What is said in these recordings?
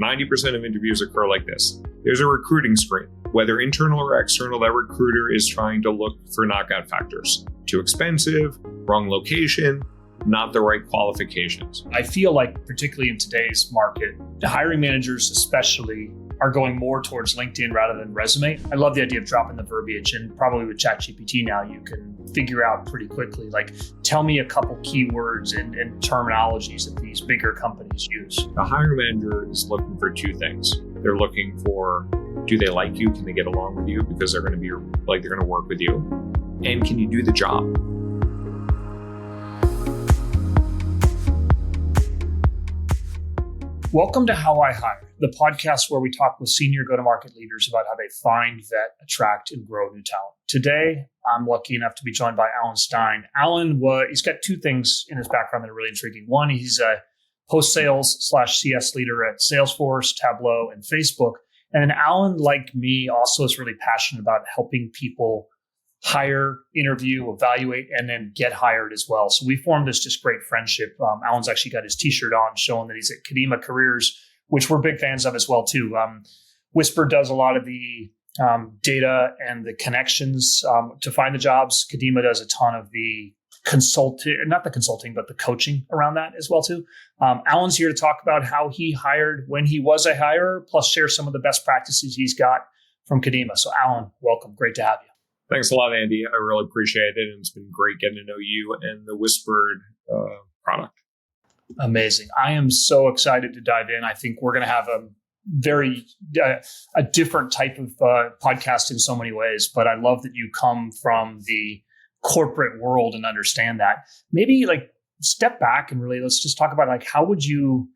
90% of interviews occur like this. There's a recruiting screen. Whether internal or external, that recruiter is trying to look for knockout factors. Too expensive, wrong location, not the right qualifications. I feel like, particularly in today's market, the hiring managers especially are going more towards LinkedIn rather than resume. I love the idea of dropping the verbiage, and probably with ChatGPT now, you can figure out pretty quickly, like, tell me a couple keywords and terminologies that these bigger companies use. The hiring manager is looking for two things. They're looking for, do they like you? Can they get along with you? Because they're going to be like, they're going to work with you. And can you do the job? Welcome to How I Hire, the podcast where we talk with senior go-to-market leaders about how they find, vet, attract, and grow new talent. Today, I'm lucky enough to be joined by Alan Stein. Alan, he's got two things in his background that are really intriguing. One, he's a post-sales/CS leader at Salesforce, Tableau, and Facebook. And then Alan, like me, also is really passionate about helping people hire, interview, evaluate, and then get hired as well. So we formed this just great friendship. Alan's actually got his t-shirt on showing that he's at Kadima Careers, which we're big fans of as well too. Whisper does a lot of the data and the connections to find the jobs. Kadima does a ton of the not the consulting, but the coaching around that as well too. Alan's here to talk about how he hired when he was a hirer, plus share some of the best practices he's got from Kadima. So Alan, welcome. Great to have you. Thanks a lot, Andy. I really appreciate it. And it's been great getting to know you and the Whispered product. Amazing. I am so excited to dive in. I think we're going to have a very a different type of podcast in so many ways, but I love that you come from the corporate world and understand that. Maybe like step back and really let's just talk about like how would you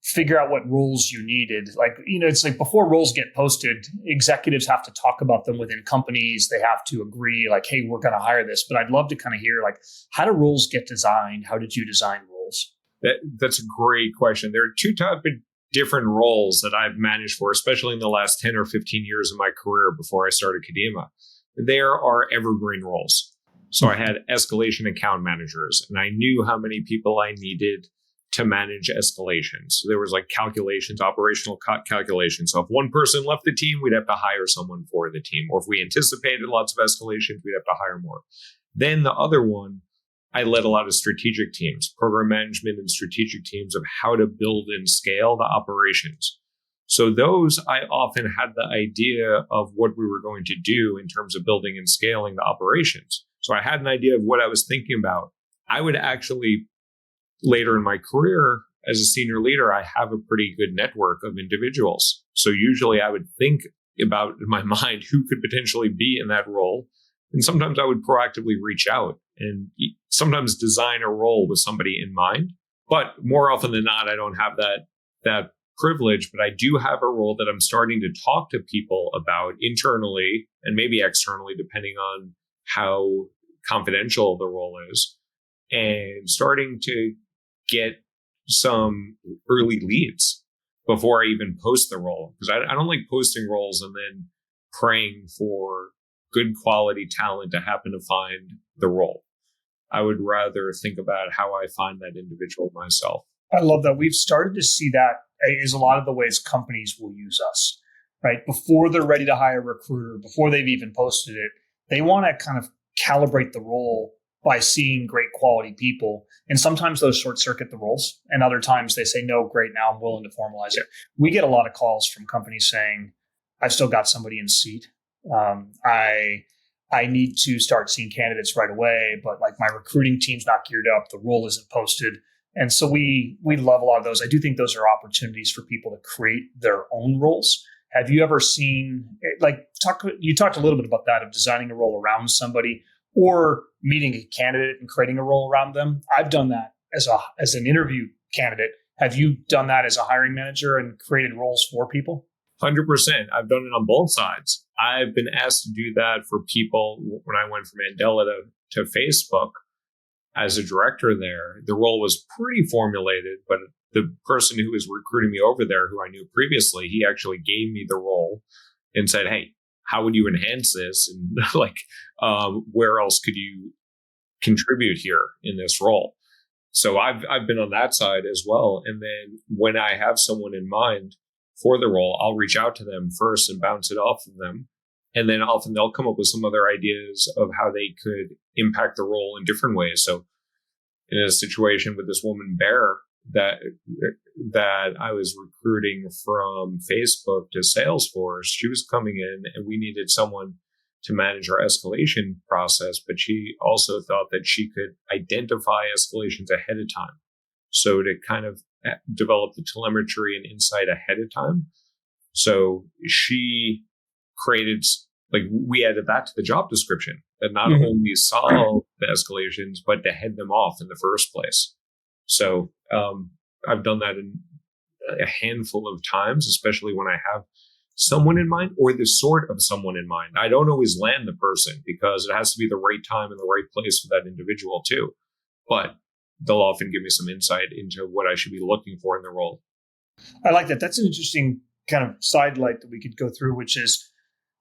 figure out what roles you needed? Like, it's like before roles get posted, executives have to talk about them within companies. They have to agree like, hey, we're going to hire this. But I'd love to kind of hear like, how do roles get designed? How did you design roles? That's a great question. There are two types of different roles that I've managed for, especially in the last 10 or 15 years of my career before I started Kadima. There are evergreen roles. So I had escalation account managers, and I knew how many people I needed to manage escalations. So there was like calculations, operational calculations. So if one person left the team, we'd have to hire someone for the team. Or if we anticipated lots of escalations, we'd have to hire more. Then the other one, I led a lot of strategic teams, program management and strategic teams of how to build and scale the operations. So those, I often had the idea of what we were going to do in terms of building and scaling the operations. So I had an idea of what I was thinking about. I would actually, later in my career as a senior leader, I have a pretty good network of individuals. So usually I would think about in my mind who could potentially be in that role. And sometimes I would proactively reach out and sometimes design a role with somebody in mind. But more often than not, I don't have that privilege, but I do have a role that I'm starting to talk to people about internally and maybe externally, depending on how confidential the role is, and starting to get some early leads before I even post the role. Because I don't like posting roles and then praying for good quality talent to happen to find the role. I would rather think about how I find that individual myself. I love that. We've started to see that is a lot of the ways companies will use us, right? Before they're ready to hire a recruiter, before they've even posted it, they want to kind of calibrate the role by seeing great quality people. And sometimes those short circuit the roles. And other times they say, no, great, now I'm willing to formalize it. We get a lot of calls from companies saying, I've still got somebody in seat. I need to start seeing candidates right away, but like my recruiting team's not geared up. The role isn't posted. And so we love a lot of those. I do think those are opportunities for people to create their own roles. Have you ever seen, you talked a little bit about that, of designing a role around somebody or meeting a candidate and creating a role around them? I've done that as an interview candidate. Have you done that as a hiring manager and created roles for people? 100%. I've done it on both sides. I've been asked to do that for people when I went from Mandela to Facebook as a director there. The role was pretty formulated, but the person who was recruiting me over there, who I knew previously, he actually gave me the role and said, hey, how would you enhance this? And where else could you contribute here in this role? So I've been on that side as well. And then when I have someone in mind, for the role, I'll reach out to them first and bounce it off of them. And then often they'll come up with some other ideas of how they could impact the role in different ways. So in a situation with this woman, Bear, that I was recruiting from Facebook to Salesforce, she was coming in and we needed someone to manage our escalation process, but she also thought that she could identify escalations ahead of time. So to kind of develop the telemetry and insight ahead of time. So she created, like, we added that to the job description, that not only solve the escalations, but to head them off in the first place. So I've done that in a handful of times, especially when I have someone in mind or the sort of someone in mind. I don't always land the person because it has to be the right time and the right place for that individual too. But they'll often give me some insight into what I should be looking for in the role. I like that. That's an interesting kind of sidelight that we could go through, which is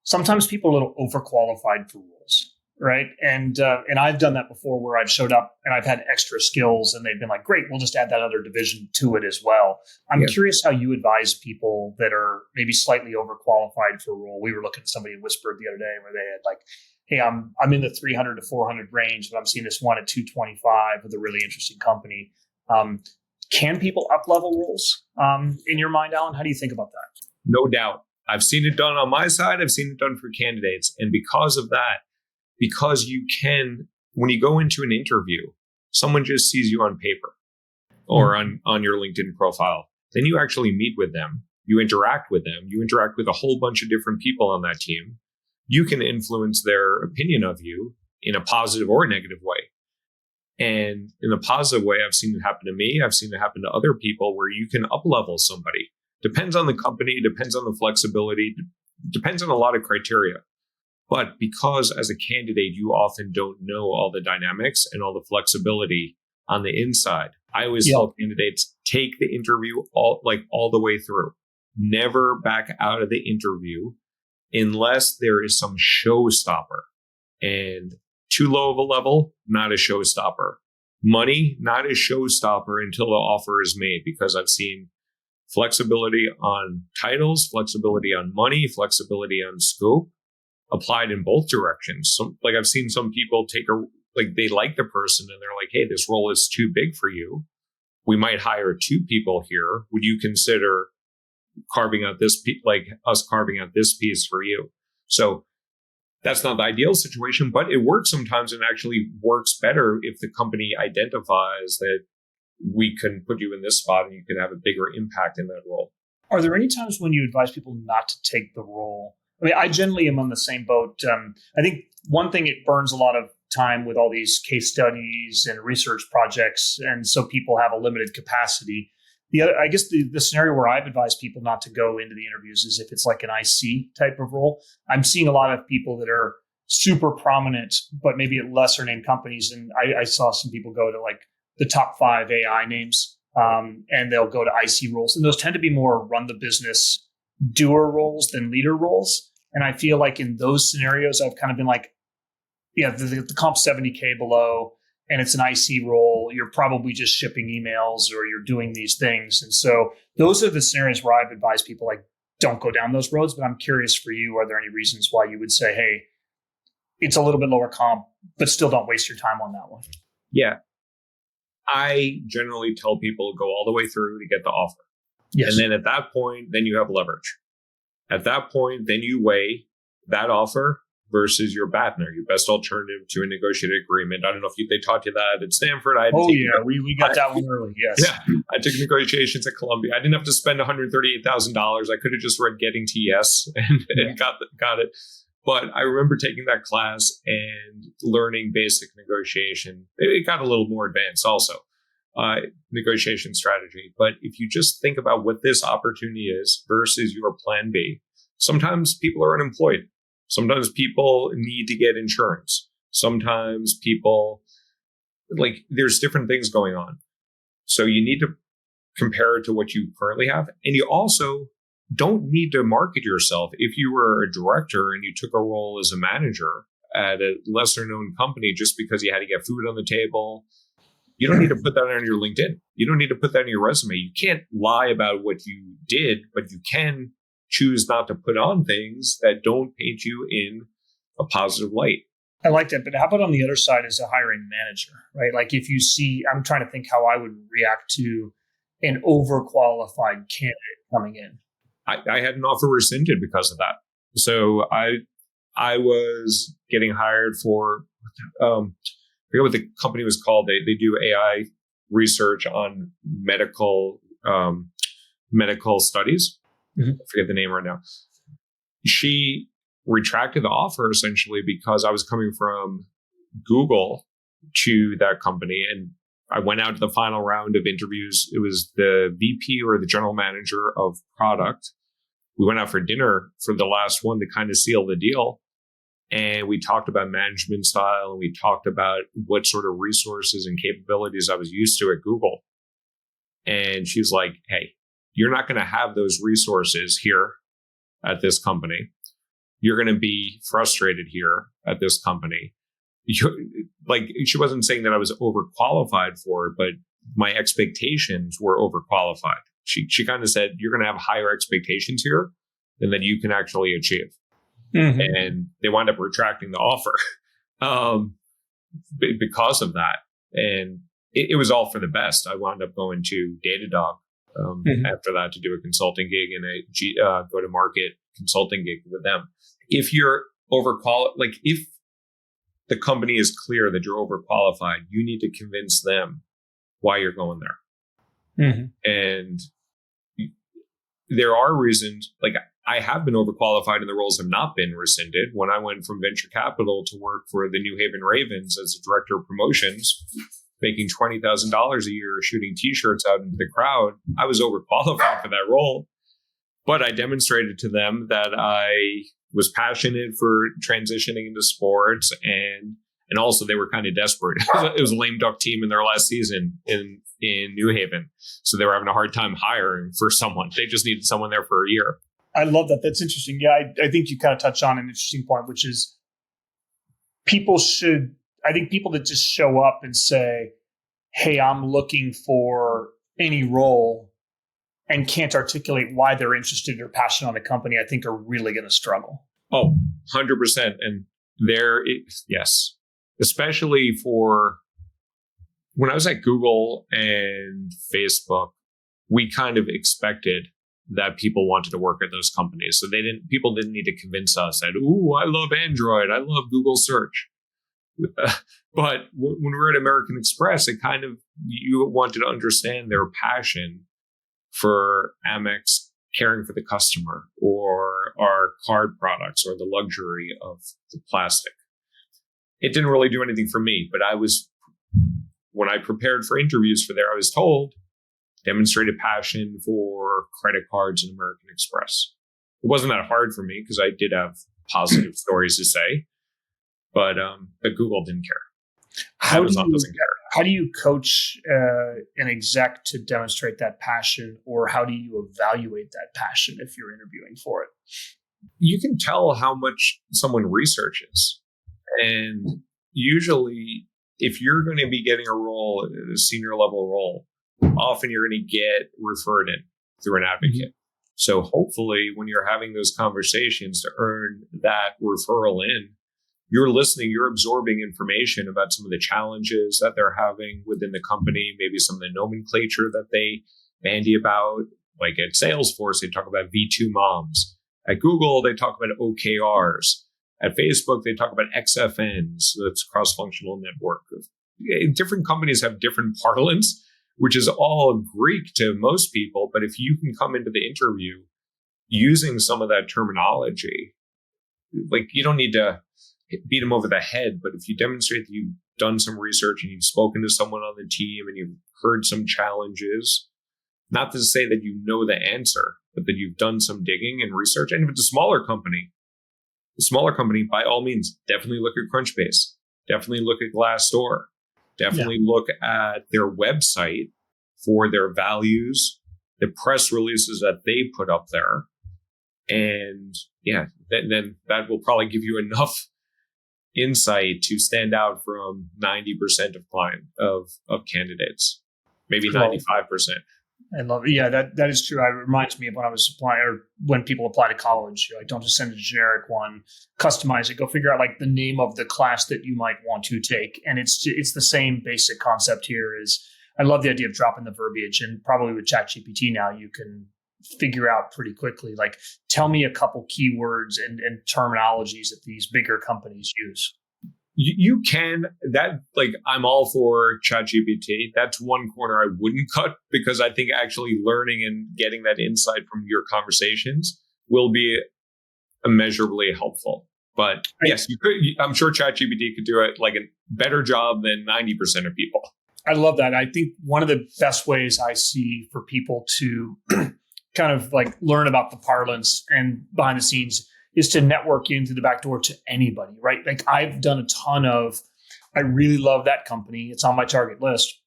sometimes people are a little overqualified for roles, right? And I've done that before where I've showed up and I've had extra skills and they've been like, great, we'll just add that other division to it as well. I'm curious how you advise people that are maybe slightly overqualified for a role. We were looking at somebody in Whisper the other day where they had like, hey, I'm in the 300 to 400 range, but I'm seeing this one at 225 with a really interesting company. Can people up level roles in your mind, Alan? How do you think about that? No doubt. I've seen it done on my side. I've seen it done for candidates. And because of that, because you can, when you go into an interview, someone just sees you on paper or on your LinkedIn profile. Then you actually meet with them. You interact with them. You interact with a whole bunch of different people on that team. You can influence their opinion of you in a positive or negative way. And in the positive way, I've seen it happen to me. I've seen it happen to other people where you can up-level somebody. Depends on the company, depends on the flexibility, depends on a lot of criteria. But because as a candidate, you often don't know all the dynamics and all the flexibility on the inside. I always tell candidates, take the interview all the way through. Never back out of the interview unless there is some showstopper. And too low of a level, not a showstopper. Money, not a showstopper until the offer is made, because I've seen flexibility on titles, flexibility on money, flexibility on scope applied in both directions. So, like, I've seen some people they like the person and they're like, hey, this role is too big for you. We might hire two people here. Would you consider carving out this carving out this piece for you? So that's not the ideal situation, but it works sometimes, and actually works better if the company identifies that we can put you in this spot and you can have a bigger impact in that role. Are there any times when you advise people not to take the role? I mean, I generally am on the same boat. I think one thing, it burns a lot of time with all these case studies and research projects, and so people have a limited capacity. The other, I guess the scenario where I've advised people not to go into the interviews is if it's like an IC type of role. I'm seeing a lot of people that are super prominent, but maybe at lesser named companies. And I saw some people go to like the top 5 AI names, and they'll go to IC roles. And those tend to be more run the business doer roles than leader roles. And I feel like in those scenarios, I've kind of been like, yeah, the comp's 70K below, and it's an IC role, you're probably just shipping emails or you're doing these things. And so those are the scenarios where I've advised people, like, don't go down those roads. But I'm curious for you, are there any reasons why you would say, hey, it's a little bit lower comp, but still don't waste your time on that one? Yeah. I generally tell people go all the way through to get the offer. Yes. And then at that point, then you have leverage. At that point, then you weigh that offer versus your BATNA, your best alternative to a negotiated agreement. I don't know if they taught you that at Stanford. We got that one early. Yes. Yeah, I took negotiations at Columbia. I didn't have to spend $138,000. I could have just read Getting to Yes and got it. But I remember taking that class and learning basic negotiation. It got a little more advanced also, negotiation strategy. But if you just think about what this opportunity is versus your plan B, sometimes people are unemployed. Sometimes people need to get insurance. Sometimes people, there's different things going on. So you need to compare it to what you currently have. And you also don't need to market yourself. If you were a director and you took a role as a manager at a lesser known company just because you had to get food on the table, You don't need to put that on your LinkedIn. You don't need to put that on your resume. You can't lie about what you did, but you can choose not to put on things that don't paint you in a positive light. I like that. But how about on the other side as a hiring manager, right? Like if you see, I'm trying to think how I would react to an overqualified candidate coming in. I had an offer rescinded because of that. So I was getting hired for, I forget what the company was called. They do AI research on medical studies. I forget the name right now. She retracted the offer essentially because I was coming from Google to that company, and I went out to the final round of interviews. It was the VP or the general manager of product. We went out for dinner for the last one to kind of seal the deal. And we talked about management style, and we talked about what sort of resources and capabilities I was used to at Google. And she was like, hey, you're not going to have those resources here at this company. You're going to be frustrated here at this company. She wasn't saying that I was overqualified for it, but my expectations were overqualified. She kind of said, you're going to have higher expectations here than that you can actually achieve. And they wound up retracting the offer because of that. And it was all for the best. I wound up going to Datadog after that to do a consulting gig and a go-to-market consulting gig with them. If you're overqualified, like if the company is clear that you're overqualified, you need to convince them why you're going there. And there are reasons, like I have been overqualified and the roles have not been rescinded. When I went from venture capital to work for the New Haven Ravens as a director of promotions, making $20,000 a year shooting t-shirts out into the crowd, I was overqualified for that role. But I demonstrated to them that I was passionate for transitioning into sports, and also they were kind of desperate. It was a lame duck team in their last season in New Haven. So they were having a hard time hiring for someone. They just needed someone there for a year. I love that. That's interesting. Yeah, I think you kind of touched on an interesting point, which is people that just show up and say, hey, I'm looking for any role and can't articulate why they're interested or passionate on the company, I think are really going to struggle. Oh, 100%. And yes, especially for when I was at Google and Facebook, we kind of expected that people wanted to work at those companies. So people didn't need to convince us that, ooh, I love Android, I love Google search. But when we were at American Express, you wanted to understand their passion for Amex caring for the customer, or our card products, or the luxury of the plastic. It didn't really do anything for me, but when I prepared for interviews for there, I was told, demonstrated passion for credit cards and American Express. It wasn't that hard for me because I did have positive stories to say, but Google didn't care. Amazon doesn't care. How do you coach an exec to demonstrate that passion, or how do you evaluate that passion if you're interviewing for it? You can tell how much someone researches. And usually, if you're going to be getting a role, a senior level role, often you're going to get referred in through an advocate. So hopefully when you're having those conversations to earn that referral in, you're listening, you're absorbing information about some of the challenges that they're having within the company, maybe some of the nomenclature that they bandy about. Like at Salesforce, they talk about V2 moms. At Google, they talk about OKRs. At Facebook, they talk about XFNs. So that's cross-functional network. Different companies have different parlance, which is all Greek to most people. But if you can come into the interview using some of that terminology, like you don't need to beat them over the head, but if you demonstrate that you've done some research and you've spoken to someone on the team and you've heard some challenges, not to say that you know the answer, but that you've done some digging and research. And if it's a smaller company, by all means, definitely look at Crunchbase, definitely look at Glassdoor, definitely look at their website for their values, the press releases that they put up there. And then that will probably give you enough insight to stand out from 90% of candidates, maybe Cool. 95%. I love it. Yeah, that is true. It reminds me of when I was applying, or when people apply to college. You're like, don't just send a generic one, customize it. Go figure out like the name of the class that you might want to take. And it's the same basic concept here. Is I love the idea of dropping the verbiage, and probably with ChatGPT now you can figure out pretty quickly. Like, tell me a couple keywords and terminologies that these bigger companies use. You can, that, like, I'm all for ChatGPT. That's one corner I wouldn't cut, because I think actually learning and getting that insight from your conversations will be immeasurably helpful. But yes, you could. I'm sure ChatGPT could do it like a better job than 90% of people. I love that. I think one of the best ways I see for people to kind of like learn about the parlance and behind the scenes is to network in through the back door to anybody, right? Like, I've done a ton of, I really love that company. It's on my target list.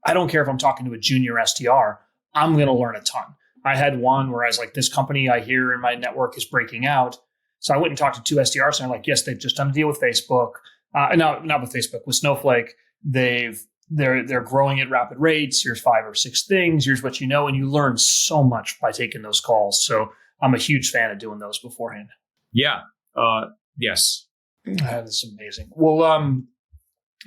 I don't care if I'm talking to a junior SDR. I'm going to learn a ton. I had one where I was like, this company I hear in my network is breaking out. So I went and talked to two SDRs, and I'm like, yes, they've just done a deal with Facebook. No, not with Facebook, with Snowflake. They're growing at rapid rates. Here's 5 or 6 things. Here's what you know. And you learn so much by taking those calls. So I'm a huge fan of doing those beforehand. Yeah. Yes. That is amazing. Well,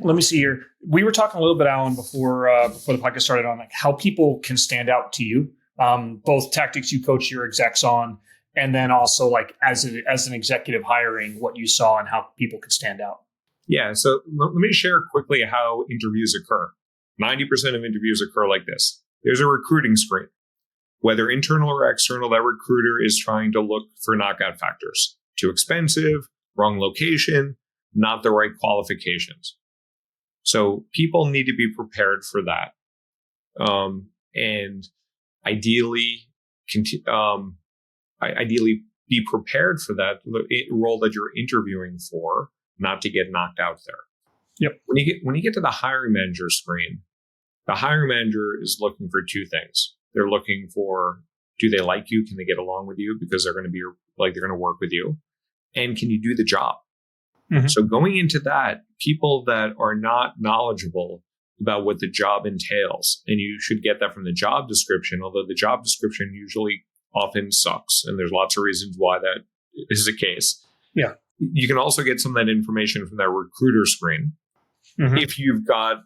let me see here. We were talking a little bit, Alan, before the podcast started, on like how people can stand out to you, both tactics you coach your execs on, and then also like as an executive hiring, what you saw and how people could stand out. Yeah. So let me share quickly how interviews occur. 90% of interviews occur like this. There's a recruiting screen. Whether internal or external, that recruiter is trying to look for knockout factors. Too expensive, wrong location, not the right qualifications. So people need to be prepared for that. And ideally be prepared for that role that you're interviewing for, not to get knocked out there. Yep. When you get to the hiring manager screen, the hiring manager is looking for 2 things. They're looking for, do they like you? Can they get along with you? Because they're going to work with you. And can you do the job? Mm-hmm. So going into that, people that are not knowledgeable about what the job entails, and you should get that from the job description, although the job description usually often sucks. And there's lots of reasons why that is the case. Yeah. You can also get some of that information from that recruiter screen. Mm-hmm. If you've got,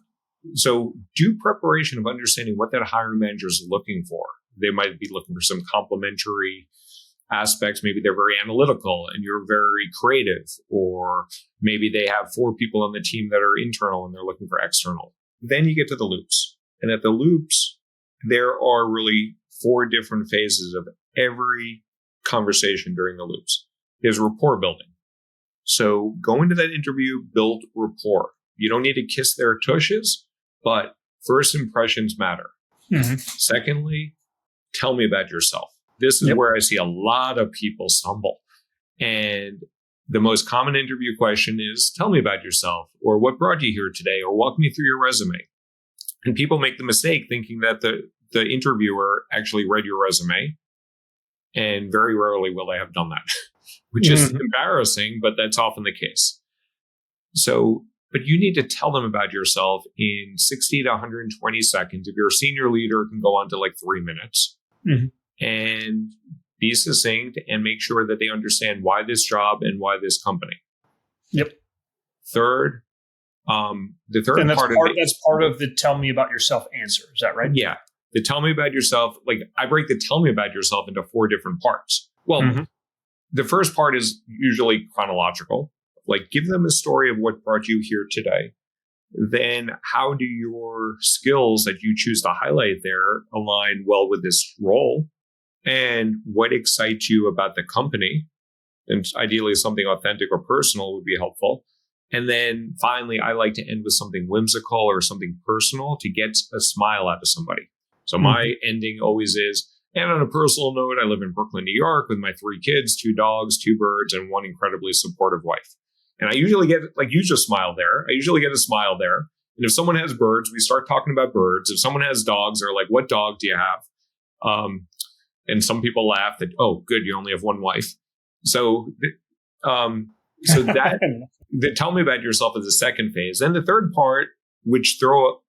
so do preparation of understanding what that hiring manager is looking for. They might be looking for some complementary aspects. Maybe they're very analytical and you're very creative, or maybe they have 4 people on the team that are internal and they're looking for external. Then you get to the loops. And at the loops, there are really 4 different phases of every conversation during the loops. There's rapport building. So go into that interview, build rapport. You don't need to kiss their tushes, but first impressions matter. Mm-hmm. Secondly, tell me about yourself. This is where I see a lot of people stumble. And the most common interview question is, tell me about yourself, or what brought you here today, or walk me through your resume. And people make the mistake thinking that the interviewer actually read your resume. And very rarely will they have done that, which is embarrassing, but that's often the case. So, but you need to tell them about yourself in 60 to 120 seconds. If you're a senior leader, it can go on to like 3 minutes. Mm-hmm. And be succinct and make sure that they understand why this job and why this company. Yep. Third, the third and part that's part of the tell me about yourself answer. Is that right? Yeah. The tell me about yourself, like I break the tell me about yourself into 4 different parts. Well, the first part is usually chronological. Like give them a story of what brought you here today. Then how do your skills that you choose to highlight there align well with this role? And what excites you about the company? And ideally something authentic or personal would be helpful. And then finally, I like to end with something whimsical or something personal to get a smile out of somebody. So my ending always is, and on a personal note, I live in Brooklyn, New York with my 3 kids, 2 dogs, 2 birds, and 1 incredibly supportive wife. And I usually get, like, you just smile there. I usually get a smile there. And if someone has birds, we start talking about birds. If someone has dogs, they're like, what dog do you have? And some people laugh that, oh, good, you only have 1 wife. So that tell me about yourself as the second phase. And the third part, which throw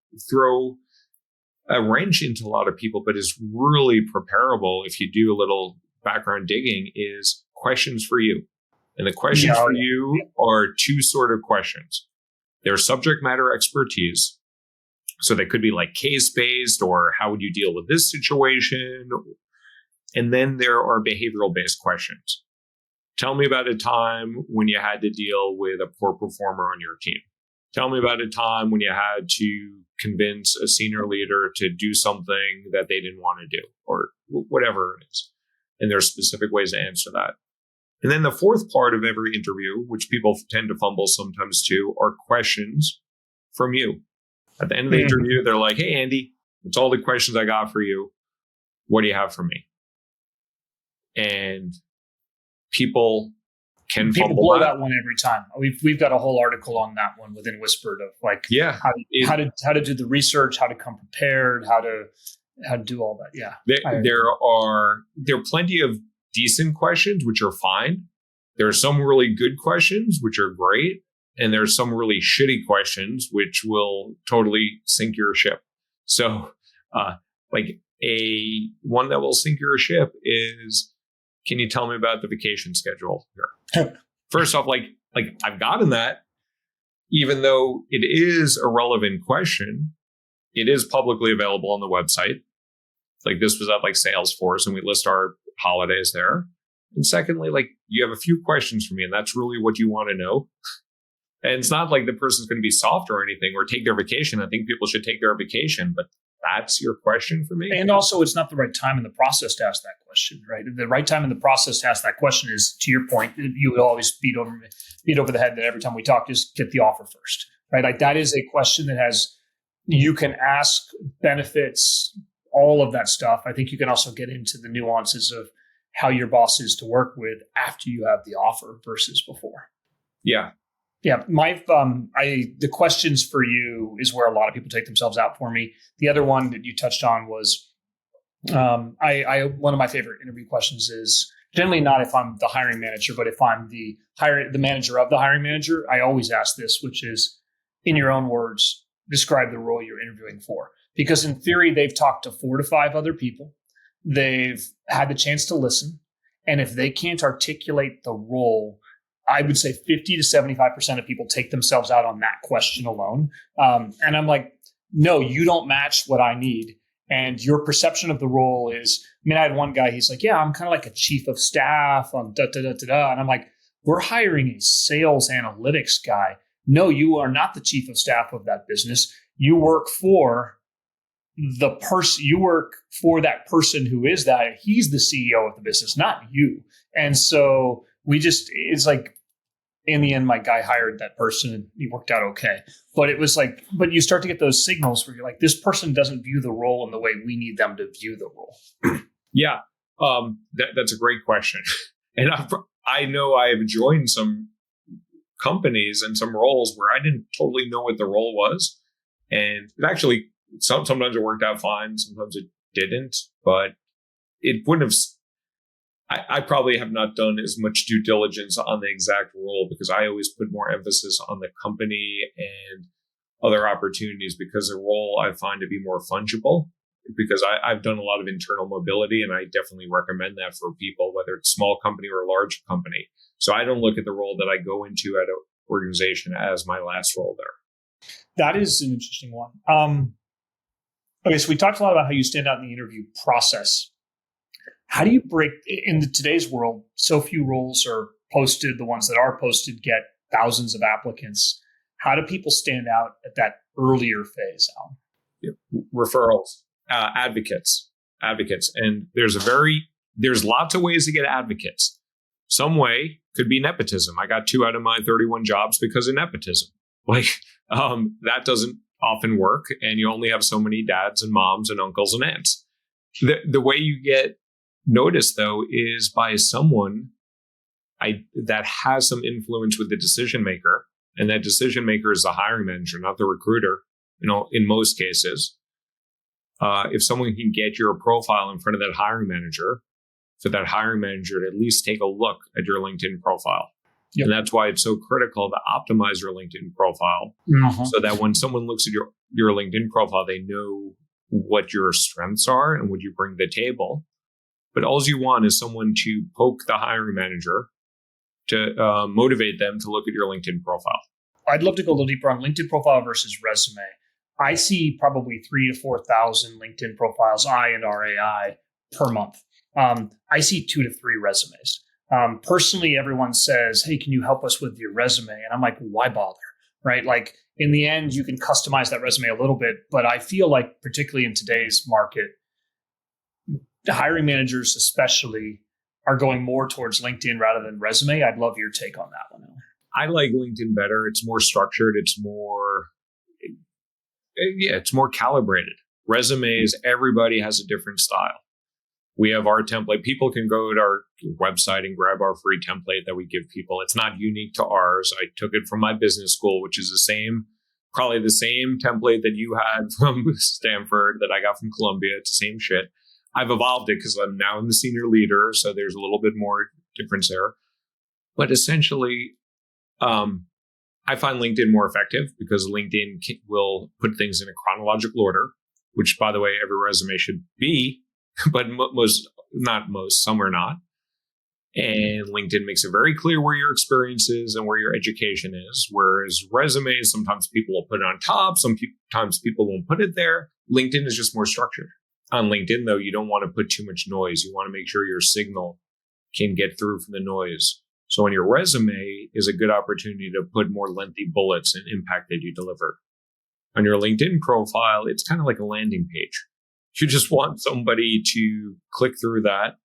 a wrench into a lot of people, but is really preparable if you do a little background digging, is questions for you. And the questions for you are two sort of questions. They're subject matter expertise. So they could be like case-based, or how would you deal with this situation? And then there are behavioral-based questions. Tell me about a time when you had to deal with a poor performer on your team. Tell me about a time when you had to convince a senior leader to do something that they didn't want to do, or whatever it is. And there are specific ways to answer that. And then the fourth part of every interview, which people tend to fumble sometimes too, are questions from you. At the end of the interview, they're like, hey, Andy, that's all the questions I got for you. What do you have for me? And people blow that one every time. We've got a whole article on that one within Whispered of like how to do the research, how to come prepared, how to do all that. Yeah, there are plenty of decent questions which are fine. There are some really good questions which are great, and there's some really shitty questions which will totally sink your ship. So, like a one that will sink your ship is, can you tell me about the vacation schedule here? First off, like I've gotten that, even though it is a relevant question, it is publicly available on the website. Like this was at like Salesforce, and we list our holidays there. And secondly, like you have a few questions for me, and that's really what you want to know. And it's not like the person's going to be soft or anything or take their vacation. I think people should take their vacation, but that's your question for me. And also, it's not the right time in the process to ask that question, right? The right time in the process to ask that question is, to your point, you would always beat over the head that every time we talk, just get the offer first, right? Like that is a question that you can ask benefits, all of that stuff. I think you can also get into the nuances of how your boss is to work with after you have the offer versus before. Yeah. Yeah, the questions for you is where a lot of people take themselves out for me. The other one that you touched on was, one of my favorite interview questions is generally not if I'm the hiring manager, but if I'm the manager of the hiring manager. I always ask this, which is, in your own words, describe the role you're interviewing for. Because in theory, they've talked to 4 to 5 other people. They've had the chance to listen, and if they can't articulate the role, I would say 50 to 75% of people take themselves out on that question alone. And I'm like, no, you don't match what I need. And your perception of the role is, I had one guy, he's like, yeah, I'm kind of like a chief of staff on da-da-da-da-da. And I'm like, we're hiring a sales analytics guy. No, you are not the chief of staff of that business. You work for the person, you work for that person who is that. He's the CEO of the business, not you. And so it's like, in the end, my guy hired that person and he worked out okay. But it was like, but you start to get those signals where you're like, this person doesn't view the role in the way we need them to view the role. Yeah. That's a great question. And I know I have joined some companies and some roles where I didn't totally know what the role was. And it actually, sometimes it worked out fine. Sometimes it didn't, but it wouldn't have. I probably have not done as much due diligence on the exact role, because I always put more emphasis on the company and other opportunities, because the role I find to be more fungible, because I've done a lot of internal mobility, and I definitely recommend that for people, whether it's small company or large company. So I don't look at the role that I go into at an organization as my last role there. That is an interesting one. Okay, so we talked a lot about how you stand out in the interview process. How do you break, in today's world, so few roles are posted, the ones that are posted get thousands of applicants. How do people stand out at that earlier phase, Alan? Yep. Referrals, advocates. And there's lots of ways to get advocates. Some way could be nepotism. I got 2 out of my 31 jobs because of nepotism. That doesn't often work, and you only have so many dads and moms and uncles and aunts. The way you get noticed, though, is by someone that has some influence with the decision maker, and that decision maker is the hiring manager, not the recruiter. In most cases, if someone can get your profile in front of that hiring manager, for that hiring manager to at least take a look at your LinkedIn profile, Yep. And that's why it's so critical to optimize your LinkedIn profile so that when someone looks at your LinkedIn profile, they know what your strengths are and what you bring to the table. But all you want is someone to poke the hiring manager to motivate them to look at your LinkedIn profile. I'd love to go a little deeper on LinkedIn profile versus resume. I see probably 3,000 to 4,000 LinkedIn profiles, I and RAI, per month. I see 2 to 3 resumes. Personally, everyone says, hey, can you help us with your resume? And I'm like, why bother? Right? Like in the end, you can customize that resume a little bit, but I feel like particularly in today's market, the hiring managers especially are going more towards LinkedIn rather than resume. I'd love your take on that one. I like LinkedIn better. It's more structured. It's more calibrated. Resumes, everybody has a different style. We have our template. People can go to our website and grab our free template that we give people. It's not unique to ours. I took it from my business school, which is probably the same template that you had from Stanford that I got from Columbia. It's the same shit. I've evolved it because I'm now the senior leader, so there's a little bit more difference there. But essentially, I find LinkedIn more effective because LinkedIn will put things in a chronological order, which, by the way, every resume should be, but some are not. And LinkedIn makes it very clear where your experience is and where your education is. Whereas resumes, sometimes people will put it on top, sometimes people won't put it there. LinkedIn is just more structured. On LinkedIn, though, you don't want to put too much noise. You want to make sure your signal can get through from the noise. So on your resume is a good opportunity to put more lengthy bullets and impact that you deliver. On your LinkedIn profile, it's kind of like a landing page. You just want somebody to click through that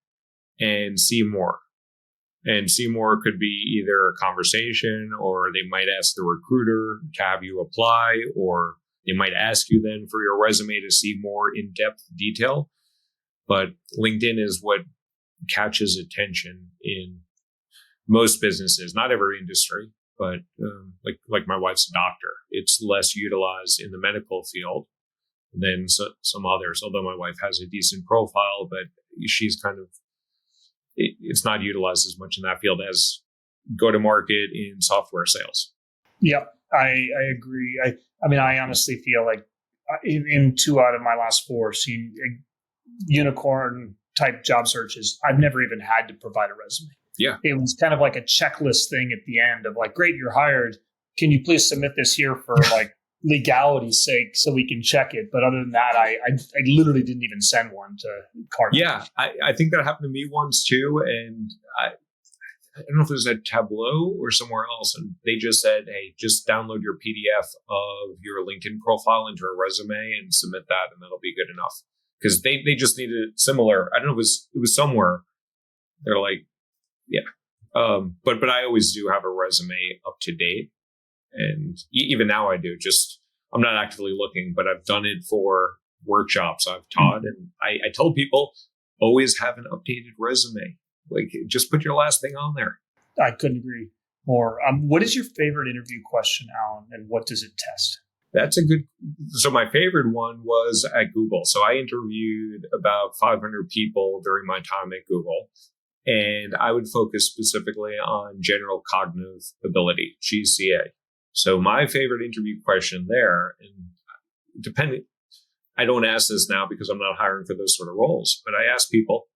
and see more. And see more could be either a conversation, or they might ask the recruiter to have you apply, or they might ask you then for your resume to see more in-depth detail. But LinkedIn is what catches attention in most businesses, not every industry, but like my wife's a doctor. It's less utilized in the medical field than some others, although my wife has a decent profile, but she's it's not utilized as much in that field as go-to-market in software sales. Yep, I agree. I mean, I honestly feel like in 2 out of my last 4 seen unicorn type job searches, I've never even had to provide a resume. Yeah. It was kind of like a checklist thing at the end of like, great, you're hired. Can you please submit this here for like legality's sake so we can check it? But other than that, I literally didn't even send one to Cardinal. Yeah, I think that happened to me once too. And I don't know if it was at Tableau or somewhere else. And they just said, hey, just download your PDF of your LinkedIn profile into a resume and submit that, and that'll be good enough. Because they just needed similar. I don't know if it was somewhere. They're like, yeah. But I always do have a resume up to date. And even now I do. Just, I'm not actively looking, but I've done it for workshops I've taught. And I tell people, always have an updated resume. Like, just put your last thing on there. I couldn't agree more. What is your favorite interview question, Alan, and what does it test? That's a good. So my favorite one was at Google. So I interviewed about 500 people during my time at Google. And I would focus specifically on general cognitive ability, GCA. So my favorite interview question there, and I don't ask this now because I'm not hiring for those sort of roles, but I ask people,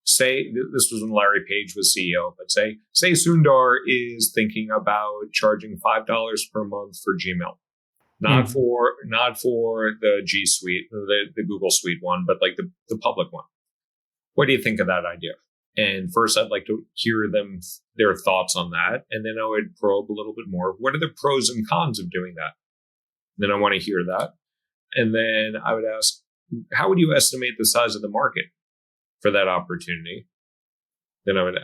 say, this was when Larry Page was CEO, but say Sundar is thinking about charging $5 per month for Gmail. Not for the G Suite, the Google Suite one, but like the public one. What do you think of that idea? And first, I'd like to hear their thoughts on that. And then I would probe a little bit more. What are the pros and cons of doing that? Then I want to hear that. And then I would ask, how would you estimate the size of the market for that opportunity? Then I would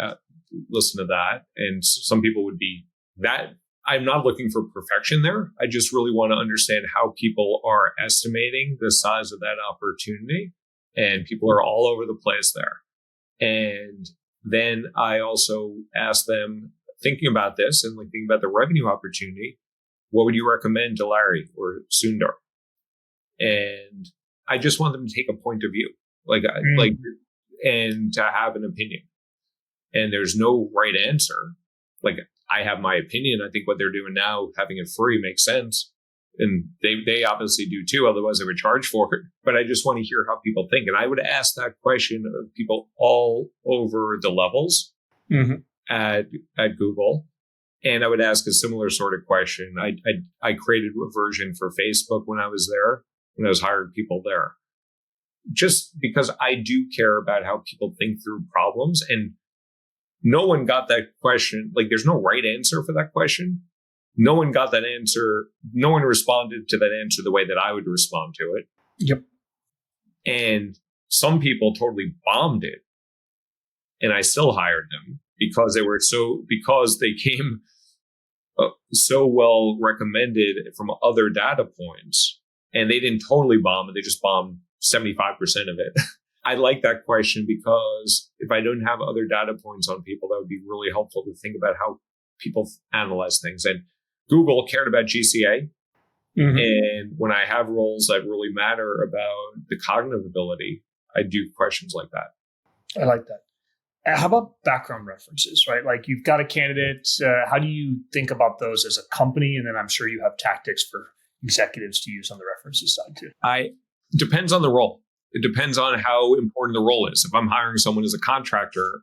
listen to that. And some people would be that. I'm not looking for perfection there. I just really want to understand how people are estimating the size of that opportunity. And people are all over the place there. And then I also ask them, thinking about this and like thinking about the revenue opportunity, what would you recommend to Larry or Sundar? And I just want them to take a point of view, and to have an opinion. And there's no right answer. Like, I have my opinion. I think what they're doing now, having it free, makes sense. And they obviously do too, otherwise they would charge for it. But I just want to hear how people think. And I would ask that question of people all over the levels at Google. And I would ask a similar sort of question. I created a version for Facebook when I was there, when I was hiring people there. Just because I do care about how people think through problems. And no one got that question. Like, there's no right answer for that question. No one got that answer. No one responded to that answer the way that I would respond to it. Yep. And some people totally bombed it. And I still hired them because they came so well recommended from other data points. And they didn't totally bomb it. They just bombed 75% of it. I like that question because if I don't have other data points on people, that would be really helpful to think about how people analyze things. And Google cared about GCA. And when I have roles that really matter about the cognitive ability, I do questions like that. I like that. How about background references, right? Like, you've got a candidate. How do you think about those as a company? And then I'm sure you have tactics for executives to use on the references side too. Depends on the role. It depends on how important the role is. If I'm hiring someone as a contractor,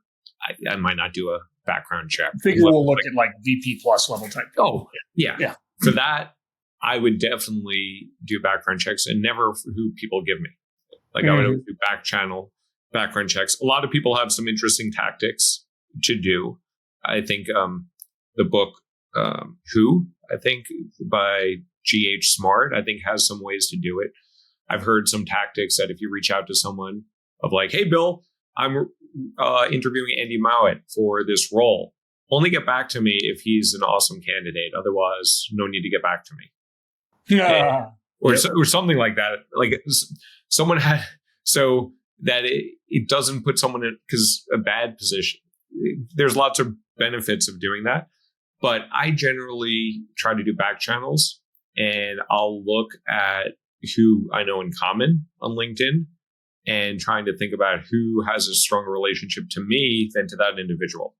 I might not do a background check. I figure we'll look at like VP plus level type. Oh, yeah. For that, I would definitely do background checks, and never for who people give me. Like, I would always do background checks. A lot of people have some interesting tactics to do. I think the book Who, I think by G.H. Smart, I think has some ways to do it. I've heard some tactics that if you reach out to someone of like, hey, Bill, I'm interviewing Andy Mowat for this role. Only get back to me if he's an awesome candidate. Otherwise, no need to get back to me. Yeah. Or something like that. Like, someone had, so that it doesn't put someone in a bad position. There's lots of benefits of doing that. But I generally try to do back channels, and I'll look at who I know in common on LinkedIn and trying to think about who has a stronger relationship to me than to that individual.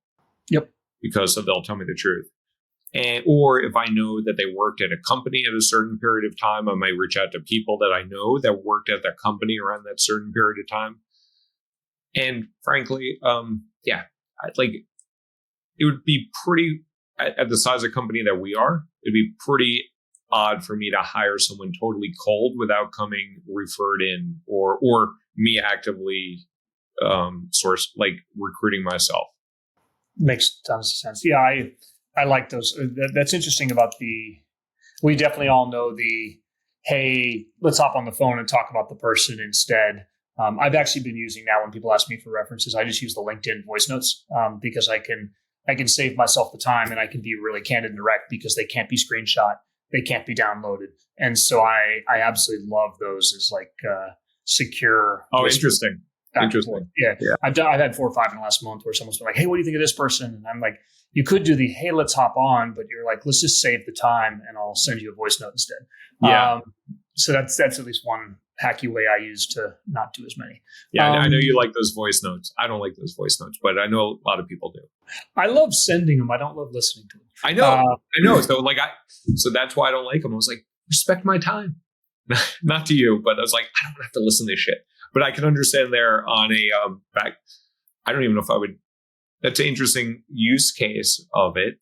Yep. Because they'll tell me the truth. Or if I know that they worked at a company at a certain period of time, I might reach out to people that I know that worked at that company around that certain period of time. And frankly, it would be pretty, at the size of company that we are, it'd be pretty odd for me to hire someone totally cold without coming referred in or me actively recruiting myself. Makes tons of sense. Yeah, I like those. That's interesting about we definitely all know hey, let's hop on the phone and talk about the person instead. I've actually been using now when people ask me for references, I just use the LinkedIn voice notes because I can save myself the time and I can be really candid and direct because they can't be screenshot. They can't be downloaded. And so I absolutely love those as like secure. Oh, interesting. Interesting. Yeah. I've had 4 or 5 in the last month where someone's been like, hey, what do you think of this person? And I'm like, you could do hey, let's hop on, but you're like, let's just save the time and I'll send you a voice note instead. Yeah. So that's at least one hacky way I use to not do as many. Yeah, I know you like those voice notes. I don't like those voice notes, but I know a lot of people do. I love sending them. I don't love listening to them. I know. So that's why I don't like them. I was like, respect my time. Not to you, but I was like, I don't have to listen to this shit. But I can understand there on a back. I don't even know if I would. That's an interesting use case of it.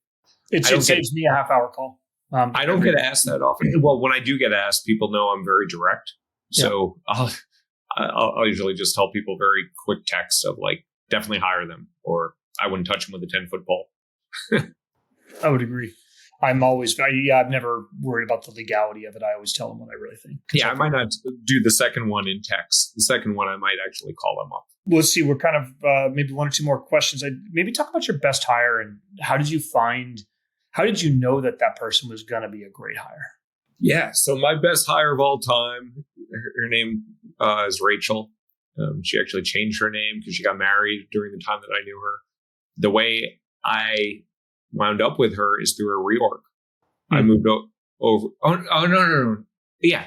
It saves me a half-hour call. I don't get asked that often. Well, when I do get asked, people know I'm very direct. So I'll usually just tell people very quick text of like, definitely hire them, or I wouldn't touch them with a 10-foot pole. I would agree. I've never worried about the legality of it. I always tell them what I really think. Yeah, I might not do the second one in text. The second one, I might actually call them up. Well, let's see. We're kind of maybe 1 or 2 more questions. Maybe talk about your best hire and how did you know that person was going to be a great hire? Yeah. So my best hire of all time, her name is Rachel. She actually changed her name because she got married during the time that I knew her. The way I wound up with her is through a reorg. I moved over. Oh, no. Yeah.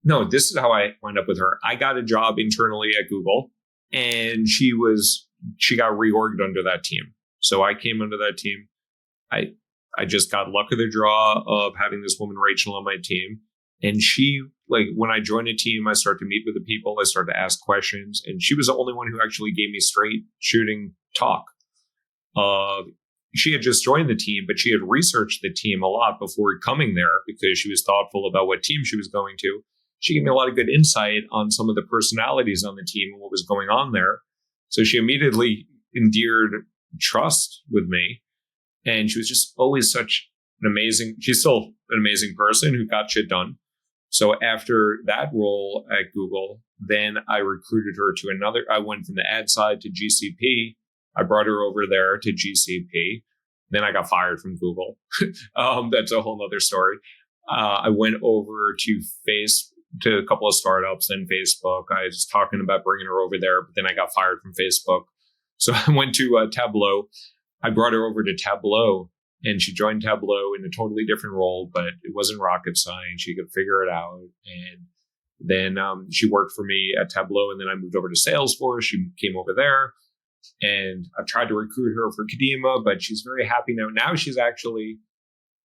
No, this is how I wound up with her. I got a job internally at Google and she got reorged under that team. So I came under that team. I just got luck of the draw of having this woman, Rachel, on my team. And she, like, when I joined a team, I started to meet with the people. I started to ask questions. And she was the only one who actually gave me straight shooting talk. She had just joined the team, but she had researched the team a lot before coming there because she was thoughtful about what team she was going to. She gave me a lot of good insight on some of the personalities on the team and what was going on there. So she immediately endeared trust with me. And she was just always such an amazing, she's still an amazing person who got shit done. So after that role at Google, then I recruited her to another, I went from the ad side to GCP. I brought her over there to GCP. Then I got fired from Google. That's a whole nother story. I went over to a couple of startups, then Facebook. I was talking about bringing her over there, but then I got fired from Facebook. So I went to Tableau. I brought her over to Tableau, and she joined Tableau in a totally different role, but it wasn't rocket science. She could figure it out. And then she worked for me at Tableau, and then I moved over to Salesforce. She came over there, and I've tried to recruit her for Kadima, but she's very happy now. Now she's actually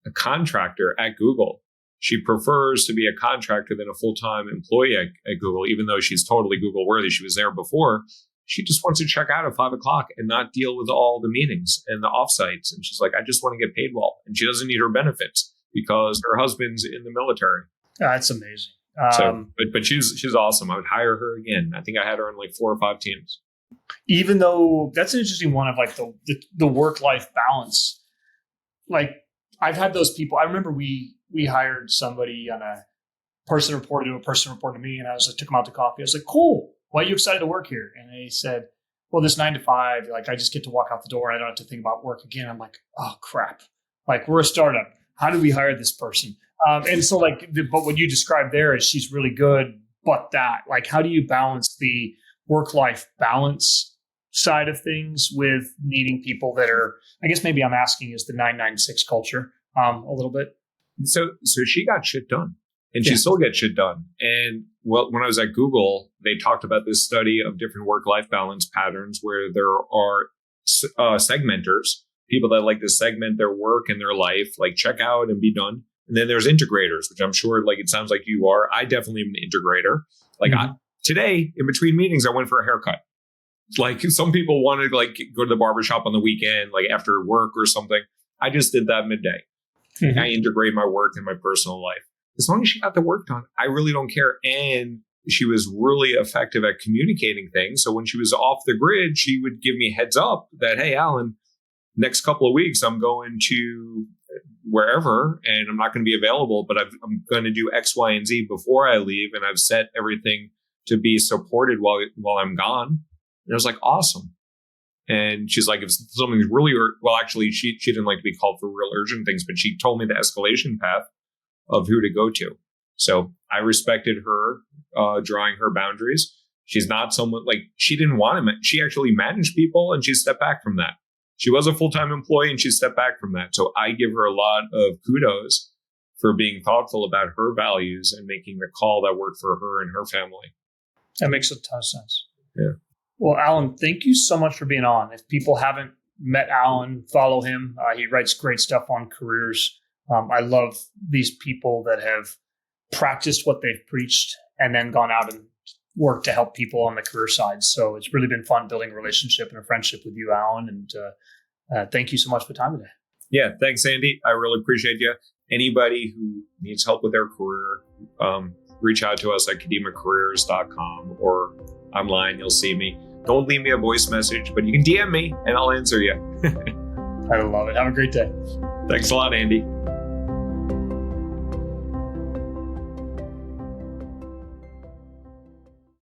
a contractor at Google. She prefers to be a contractor than a full-time employee at Google, even though she's totally Google worthy. She was there before. She just wants to check out at 5:00 and not deal with all the meetings and the offsites. And she's like, I just want to get paid well. And she doesn't need her benefits because her husband's in the military. That's amazing. But she's awesome. I would hire her again. I think I had her on like 4 or 5 teams. Even though that's an interesting one of like the work-life balance. Like I've had those people. I remember we hired somebody on a person reported to me, and I took them out to coffee. I was like, cool. Why are you excited to work here? And they said, well, this 9 to 5, like I just get to walk out the door and I don't have to think about work again. I'm like, oh crap. Like we're a startup. How do we hire this person? And so but what you described there is she's really good, but like, how do you balance the work-life balance side of things with needing people that are, I guess maybe I'm asking is the 996 culture a little bit. So she got shit done. And she still gets shit done. And when I was at Google, they talked about this study of different work-life balance patterns where there are segmenters, people that like to segment their work and their life, like check out and be done. And then there's integrators, which I'm sure like it sounds like you are. I definitely am an integrator. Like today, in between meetings, I went for a haircut. Like some people want to like go to the barbershop on the weekend, like after work or something. I just did that midday. Mm-hmm. I integrate my work and my personal life. As long as she got the work done, I really don't care. And she was really effective at communicating things. So when she was off the grid, she would give me heads up that, hey, Alan, next couple of weeks, I'm going to wherever and I'm not going to be available, but I'm going to do X, Y, and Z before I leave. And I've set everything to be supported while I'm gone. And I was like, awesome. And she's like, if something's really, actually, she didn't like to be called for real urgent things, but she told me the escalation path of who to go to. So I respected her drawing her boundaries. She's not someone like she didn't want to. She actually managed people and she stepped back from that. She was a full-time employee and she stepped back from that. So I give her a lot of kudos for being thoughtful about her values and making the call that worked for her and her family. That makes a ton of sense. Yeah. Well, Alan, thank you so much for being on. If people haven't met Alan, follow him. He writes great stuff on careers. I love these people that have practiced what they've preached and then gone out and worked to help people on the career side. So it's really been fun building a relationship and a friendship with you, Alan. And thank you so much for the time today. Yeah, thanks, Andy. I really appreciate you. Anybody who needs help with their career, reach out to us at kadimacareers.com or online. You'll see me. Don't leave me a voice message, but you can DM me and I'll answer you. I love it. Have a great day. Thanks a lot, Andy.